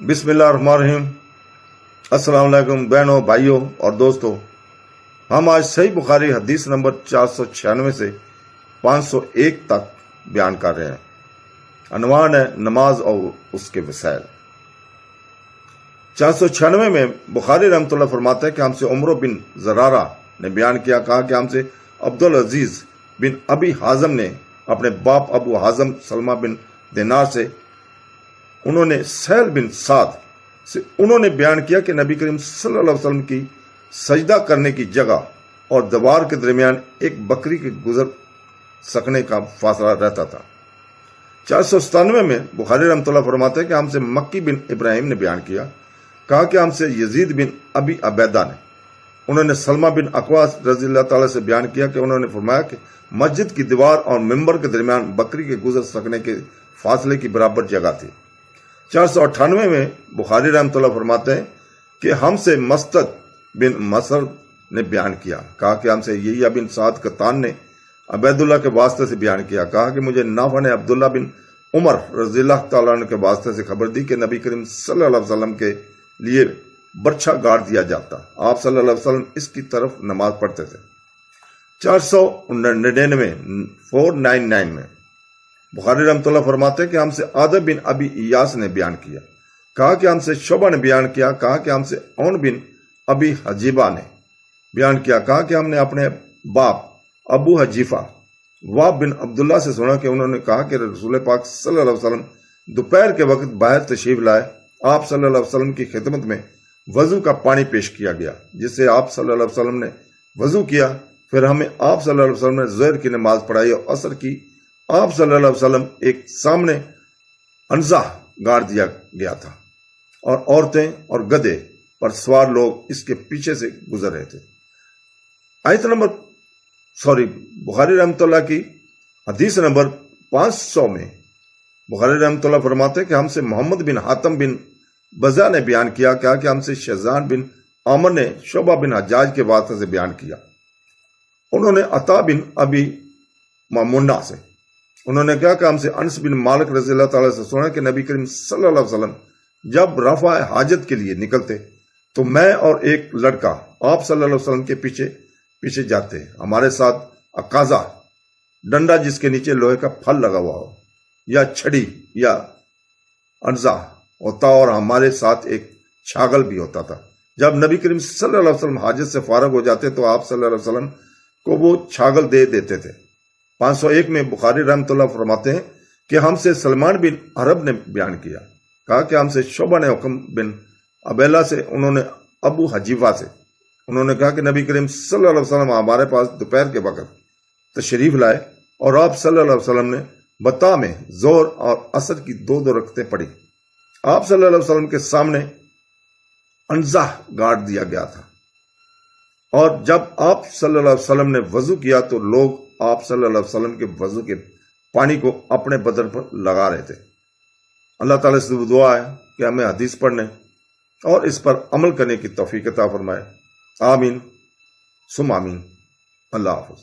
बिस्मिल्लाहिर्रहमानिर्रहीम। अस्सलाम वालेकुम बहनों, भाइयों और दोस्तों। हम आज सही बुखारी हदीस नंबर 496 से 501 तक बयान कर रहे हैं। अनवान है नमाज और उसके वसाइल। 496 में बुखारी रहमतुल्लाह फरमाते हैं कि हमसे उमर बिन ज़रारा ने बयान किया, कहा कि हमसे अब्दुल अजीज बिन अबी हाजम ने अपने बाप अबू हाजम सलमा बिन दिनार से, उन्होंने सहल बिन साद से उन्होंने बयान किया कि नबी करीम सल्लल्लाहु अलैहि वसल्लम की सजदा करने की जगह और दीवार के दरमियान एक बकरी के गुजर सकने का फासला रहता था। 497 में बुखारी रहमतुल्लाह फरमाते हैं कि हमसे मक्की बिन इब्राहिम ने बयान किया, कहा कि हमसे यजीद बिन अबी अबैदा ने, उन्होंने सलमा बिन अकवास रज़ी अल्लाह ताला से बयान किया कि उन्होंने फरमाया कि मस्जिद की दीवार और मिंबर के दरमियान बकरी के गुजर सकने के फासले की बराबर जगह थी। 498 में बुखारी रहमतुल्लाह फरमाते हैं कि हमसे मस्तद बिन मसर ने बयान किया, कहा कि हमसे यहिया बिन साद कतान ने अबैदुल्लाह के वास्ते से बयान किया, कहा कि मुझे नाफा ने अब्दुल्ला बिन उमर रज़ियल्लाहु ताला अन्हु के वास्ते से खबर दी कि नबी करीम सल्लल्लाहु अलैहि वसल्लम के लिए बर्छा गाड़ दिया जाता, आप सल्लल्लाहु अलैहि वसल्लम इसकी तरफ नमाज पढ़ते थे। 499 में बुखारी रहमतुल्लाह फरमाते हैं कि हमसे आदब बिन अबी इयास ने बयान किया, कहा कि हमसे शोबा ने बयान किया, कहा कि हमसे औन बिन अबी हजीबा ने बयान किया, कहा कि हमने अपने बाप अबू हजीफा वाब बिन अब्दुल्ला से सुना कि उन्होंने कहा कि रसूल पाक सल्लल्लाहु अलैहि वसल्लम दोपहर के वक्त बाहर तशरीफ लाए, आप सल्लल्लाहु अलैहि वसल्लम की खिदमत में वजू का पानी पेश किया गया, जिससे आप सल्लल्लाहु अलैहि वसल्लम ने वजू किया। फिर हमें आप सल्लल्लाहु अलैहि वसल्लम ने ज़ोहर की नमाज पढ़ाई और असर की। आप सल्लल्लाहु अलैहि वसल्लम एक सामने अनजा गाड़ दिया गया था और औरतें और गधे पर सवार लोग इसके पीछे से गुजर रहे थे। बुखारी रहमतुल्लाह की हदीस नंबर 500 में बुखारी रहमतुल्लाह फरमाते हैं कि हमसे मोहम्मद बिन हातम बिन बज़ा ने बयान किया, क्या कि हमसे शहजान बिन आमर ने शोबा बिन हज्जाज के वास्ते से बयान किया, उन्होंने अता बिन अबी मामुन्ना से, उन्होंने कहा कि हमसे अनस बिन मालिक रज़ी अल्लाह ताला से सुना कि नबी करीम सल्लल्लाहु अलैहि वसल्लम जब रफ़ा हाजत के लिए निकलते तो मैं और एक लड़का आप सल्लल्लाहु अलैहि वसल्लम के पीछे पीछे जाते, हमारे साथ अकाजा डंडा जिसके नीचे लोहे का फल लगा हुआ हो या छड़ी या अनजा होता और हमारे साथ एक छागल भी होता था। जब नबी करीम सल्लल्लाहु अलैहि वसल्लम हाजत से फारग हो जाते तो आप सल्लल्लाहु अलैहि वसल्लम को वो छागल दे देते थे। 501 में बुखारी रहमतुल्लाह फरमाते हैं कि हमसे सलमान बिन अरब ने बयान किया, कहा कि हमसे शोबा ने हुक्म बिन अबेला से, उन्होंने अबू हजीफा से, उन्होंने कहा कि नबी करीम सल्लल्लाहु अलैहि वसल्लम हमारे पास दोपहर के वक्त तशरीफ लाए और आप सल्लल्लाहु अलैहि वसल्लम ने बता में जोर और असर की दो रकतें पढ़ी। आप सल्लल्लाहु अलैहि वसल्लम के सामने अनजा गाड़ दिया गया था और जब आप सल्लल्लाहु अलैहि वसल्लम ने वजू किया तो लोग आप सल्लल्लाहु अलैहि वसल्लम के वजू के पानी को अपने बदन पर लगा रहे थे। अल्लाह ताला से दुआ है कि हमें हदीस पढ़ने और इस पर अमल करने की तौफीक अता फरमाए। आमीन सुम आमीन। अल्लाह हाफ़िज़।